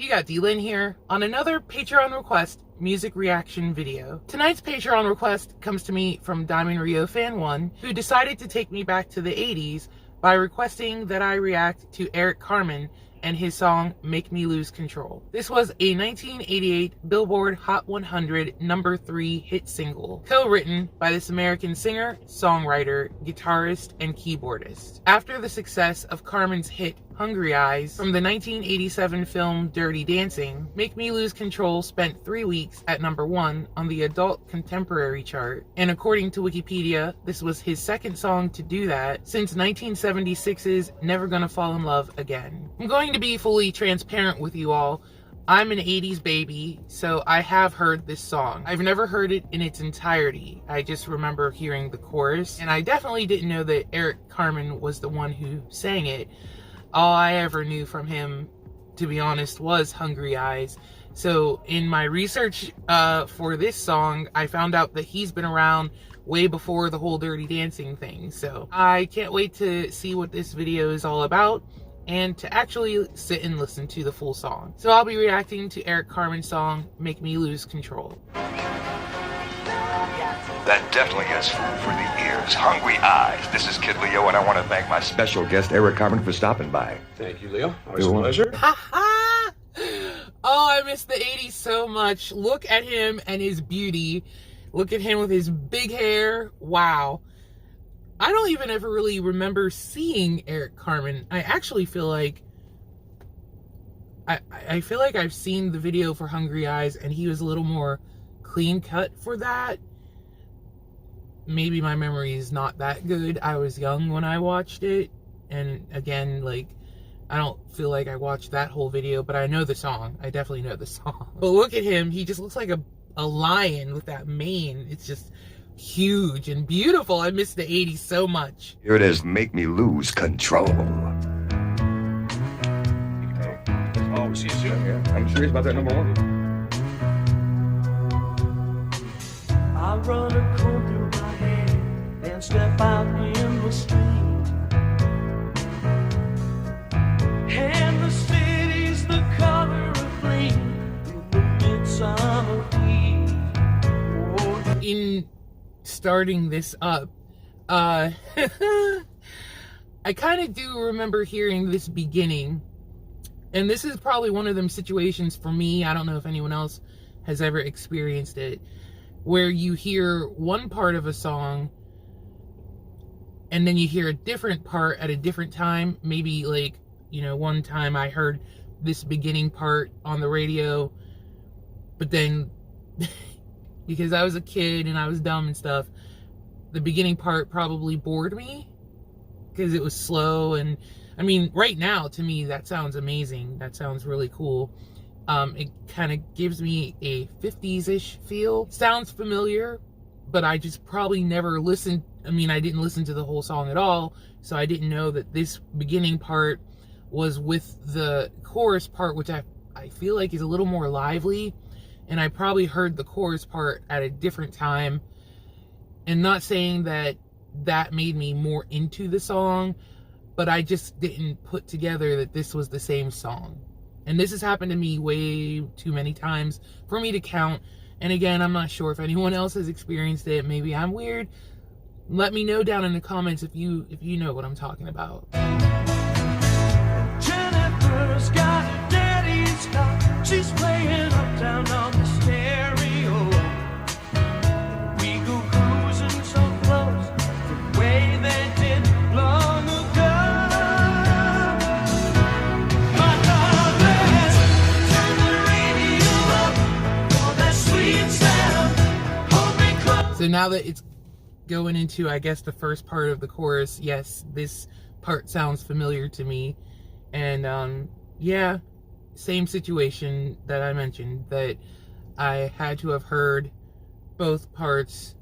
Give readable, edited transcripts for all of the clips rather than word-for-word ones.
You got D-Lynn here on another Patreon request music reaction video. Tonight's Patreon request comes to me from Diamond Rio Fan 1, who decided to take me back to the 80s by requesting that I react to Eric Carmen and his song Make Me Lose Control. This was a 1988 Billboard Hot 100 #3 hit single, co-written by this American singer, songwriter, guitarist, and keyboardist. After the success of Carmen's hit Hungry Eyes from the 1987 film Dirty Dancing, Make Me Lose Control spent 3 weeks at #1 on the adult contemporary chart, and according to Wikipedia, this was his second song to do that since 1976's Never Gonna Fall in Love Again. I'm going to be fully transparent with you all. I'm an 80s baby, so I have heard this song. I've never heard it in its entirety. I just remember hearing the chorus, and I definitely didn't know that Eric Carmen was the one who sang it. All I ever knew from him, to be honest, was Hungry Eyes. So in my research for this song, I found out that he's been around way before the whole Dirty Dancing thing. So I can't wait to see what this video is all about and to actually sit and listen to the full song. So I'll be reacting to Eric Carmen's song, Make Me Lose Control. That definitely is food for the ears. Hungry Eyes. This is Kid Leo, and I want to thank my special guest, Eric Carmen, for stopping by. Thank you, Leo. Always a pleasure. Oh, I miss the 80s so much. Look at him and his beauty. Look at him with his big hair. Wow. I don't even ever really remember seeing Eric Carmen. I actually feel like I feel like I've seen the video for Hungry Eyes and he was a little more clean cut for that. Maybe my memory is not that good. I was young when I watched it, and again, like, I don't feel like I watched that whole video, but I know the song. I definitely know the song. But look at him. He just looks like a lion with that mane. It's just huge and beautiful. I miss the 80s so much. Here it is, Make Me Lose Control. Oh, we see you soon. Yeah, I'm serious about that #1. I run a comb through my hair and step out in the street. And the city's the color of green in the midsummer heat. Oh. In starting this up, I kind of do remember hearing this beginning, and this is probably one of them situations for me, I don't know if anyone else has ever experienced it, where you hear one part of a song and then you hear a different part at a different time. Maybe, like, you know, one time I heard this beginning part on the radio, but then because I was a kid and I was dumb and stuff, the beginning part probably bored me because it was slow. And I mean, right now to me that sounds amazing. That sounds really cool. It kind of gives me a 50s-ish feel. Sounds familiar, but I just probably never listened. I mean, I didn't listen to the whole song at all, so I didn't know that this beginning part was with the chorus part, which I feel like is a little more lively, and I probably heard the chorus part at a different time. And not saying that that made me more into the song, but I just didn't put together that this was the same song. And this has happened to me way too many times for me to count. And again, I'm not sure if anyone else has experienced it. Maybe I'm weird. Let me know down in the comments if you know what I'm talking about. Jennifer's got a daddy's car. She's playing uptown on the stereo. We go cruising so close, the way they did long ago. My darling, turn the radio up for that sweet sound. Hold me close. So now that it's going into, I guess, the first part of the chorus, yes, this part sounds familiar to me. And yeah, same situation that I mentioned, that I had to have heard both parts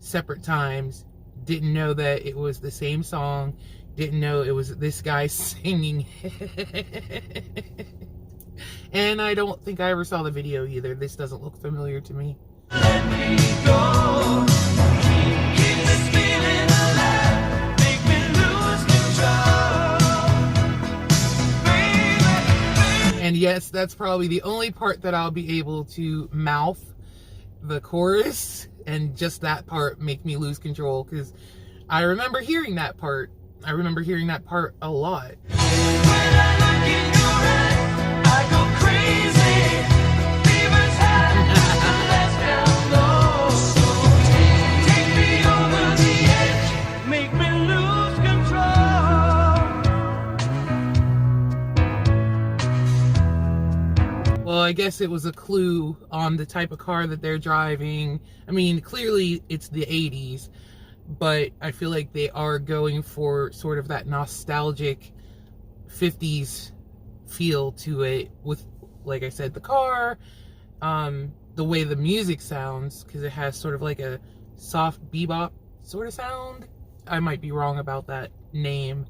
separate times, didn't know that it was the same song, didn't know it was this guy singing. And I don't think I ever saw the video either. This doesn't look familiar to me. Let me go. Keep this feeling alive. Make me lose control. Baby, baby. And yes, that's probably the only part that I'll be able to mouth the chorus, and just that part make me lose control, because I remember hearing that part. I remember hearing that part a lot. When I look in your eyes, I go crazy. Fever's high, the lights down low. So take me over the edge, make me lose control. Well, I guess it was a clue on the type of car that they're driving. I mean, clearly it's the 80s, but I feel like they are going for sort of that nostalgic 50s feel to it with, like I said, the car, the way the music sounds, because it has sort of like a soft bebop sort of sound. I might be wrong about that name.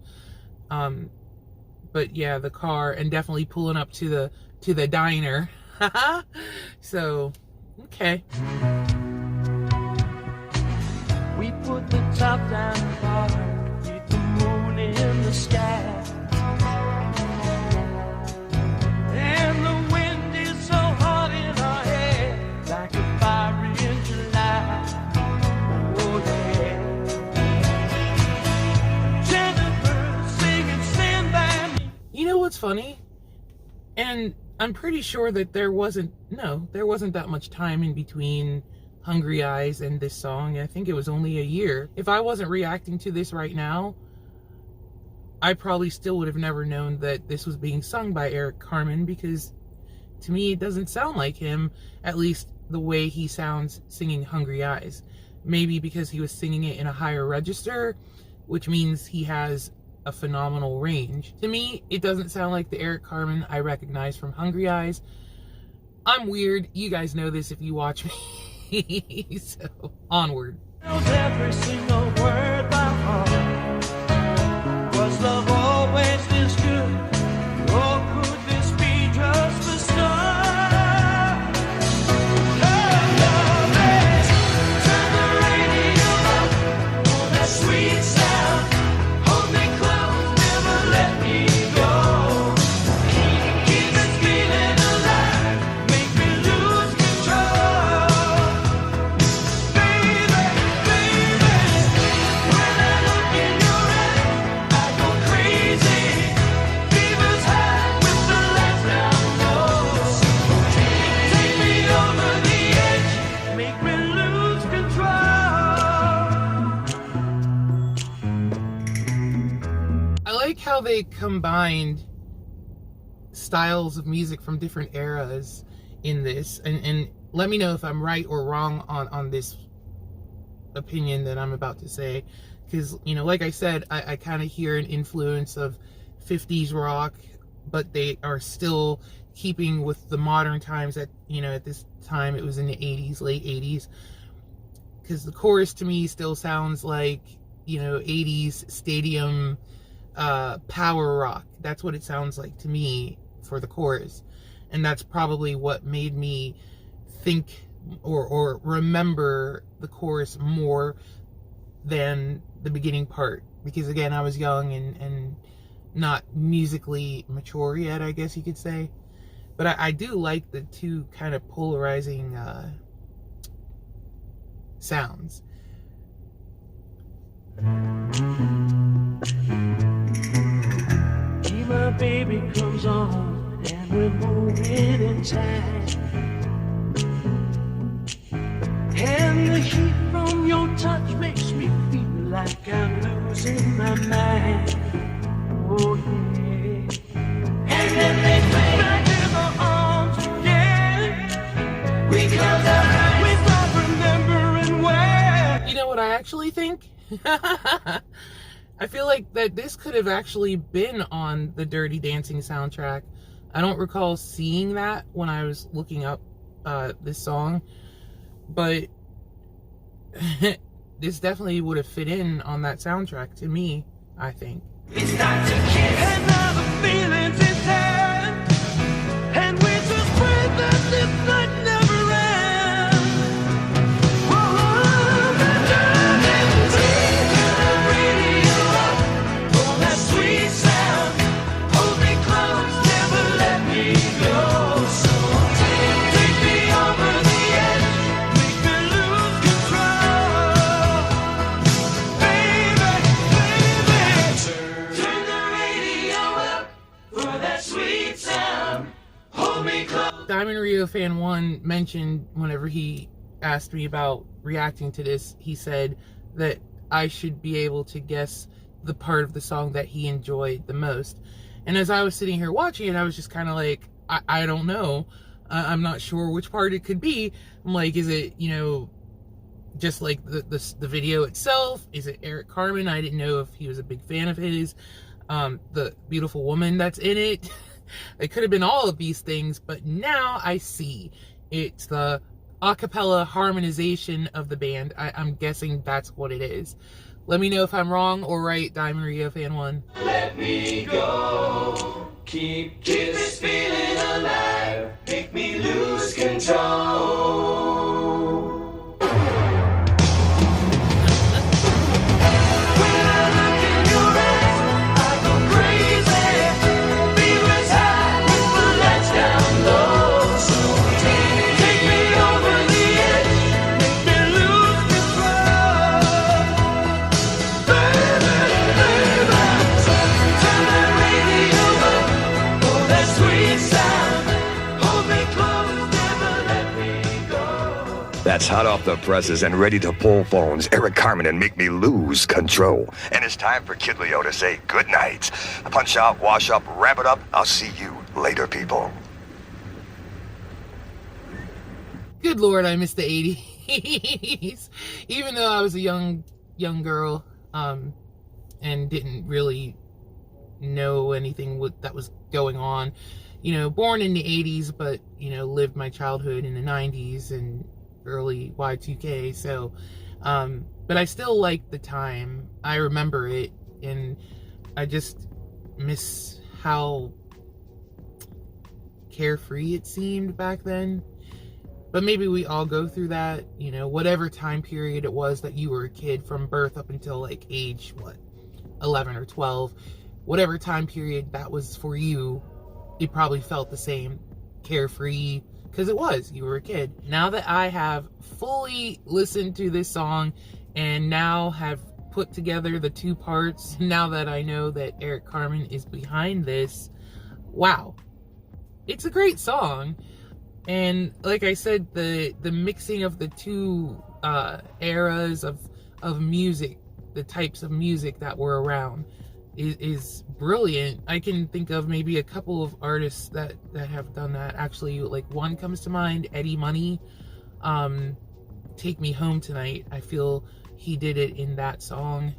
But yeah, the car, and definitely pulling up to the diner. So, okay. We put the top down bar with the moon in the sky, and the wind is so hot in our hair, like a fire in July. Oh yeah. Jennifer singing Stand By Me. You know what's funny? And I'm pretty sure that there wasn't that much time in between Hungry Eyes and this song. I think it was only a year. If I wasn't reacting to this right now, I probably still would have never known that this was being sung by Eric Carmen, because to me it doesn't sound like him, at least the way he sounds singing Hungry Eyes. Maybe because he was singing it in a higher register, which means he has a phenomenal range. To me, it doesn't sound like the Eric Carmen I recognize from Hungry Eyes. I'm weird. You guys know this if you watch me. So, onward. Knows every single word by heart. Was love always this good? Or could this be just the start? Love is. Turn the radio up on that sweet sound. Hold me close, never let me go. Keep this feeling alive, make me lose control. Baby, baby, when I look in your eyes, I go crazy. Fever's high with the lights down low. Take me over the edge, make me lose control. I like how they combined styles of music from different eras in this, and let me know if I'm right or wrong on this opinion that I'm about to say, because, you know, like I said, I kind of hear an influence of 50s rock, but they are still keeping with the modern times. That, you know, at this time it was in the 80s, late 80s, because the chorus to me still sounds like, you know, 80s stadium power rock. That's what it sounds like to me for the chorus, and that's probably what made me think or remember the chorus more than the beginning part, because again, I was young and not musically mature yet, I guess you could say. But I do like the two kind of polarizing sounds. My baby comes on and we're moving in time, and the heat from your touch makes me feel like I'm losing my mind. Oh yeah. And then they play back in my arms again. We close our eyes, we start remembering where. You know what I actually think? I feel like that this could have actually been on the Dirty Dancing soundtrack. I don't recall seeing that when I was looking up this song, but this definitely would have fit in on that soundtrack to me, I think. We start to kiss, and now the feelings is there, and we just pray that this night never ends. Oh, the darkness is turn the radio up on that sweet sound. Hold me close, never let me go. Diamond Rio Fan 1 mentioned whenever he asked me about reacting to this, he said that I should be able to guess the part of the song that he enjoyed the most. And as I was sitting here watching it, I was just kind of like, I don't know. I'm not sure which part it could be. I'm like, is it, you know, just like the video itself? Is it Eric Carmen? I didn't know if he was a big fan of his. The beautiful woman that's in it. It could have been all of these things, but now I see it's the a cappella harmonization of the band. I'm guessing that's what it is. Let me know if I'm wrong or right, Diamond Rio Fan 1. Let me go. Keep this feeling alive. Make me lose control. That's hot off the presses and ready to pull phones. Eric Carmen and Make Me Lose Control. And it's time for Kid Leo to say good night. Punch out, wash up, wrap it up. I'll see you later, people. Good Lord, I miss the 80s. Even though I was a young girl, and didn't really know anything that was going on. You know, born in the 80s, but, you know, lived my childhood in the 90s and early Y2K, so but I still like the time. I remember it, and I just miss how carefree it seemed back then. But maybe we all go through that, you know, whatever time period it was that you were a kid, from birth up until like age 11 or 12, whatever time period that was for you, it probably felt the same, carefree. Because it was, you were a kid. Now that I have fully listened to this song and now have put together the two parts, now that I know that Eric Carmen is behind this, wow, it's a great song. And like I said, the mixing of the two eras of music, the types of music that were around, is brilliant. I can think of maybe a couple of artists that have done that. Actually, like one comes to mind, Eddie Money, Take Me Home Tonight. I feel he did it in that song.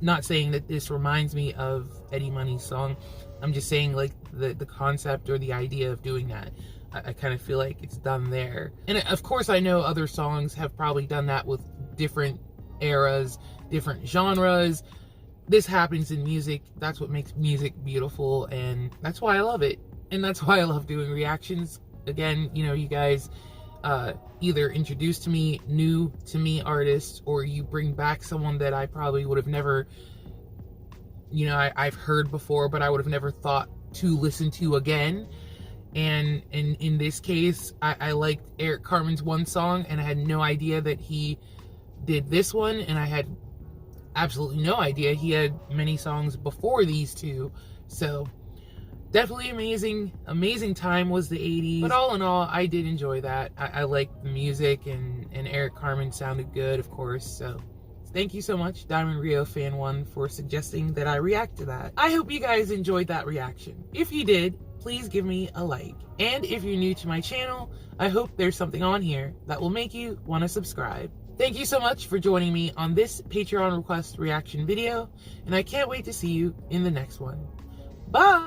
Not saying that this reminds me of Eddie Money's song. I'm just saying like the concept or the idea of doing that. I kind of feel like it's done there. And of course I know other songs have probably done that with different eras, different genres. This happens in music. That's what makes music beautiful, and that's why I love it. And that's why I love doing reactions. Again, you know, you guys either introduce to me new to me artists, or you bring back someone that I probably would have never, you know, I've heard before, but I would have never thought to listen to again. And in this case, I liked Eric Carmen's one song, and I had no idea that he did this one, and I had absolutely no idea he had many songs before these two. So definitely amazing time was the 80s. But all in all, I did enjoy that. I liked the music, and Eric Carmen sounded good, of course. So thank you so much, Diamond Rio Fan 1, for suggesting that I react to that. I hope you guys enjoyed that reaction. If you did, please give me a like. And if you're new to my channel, I hope there's something on here that will make you want to subscribe. Thank you so much for joining me on this Patreon request reaction video, and I can't wait to see you in the next one. Bye!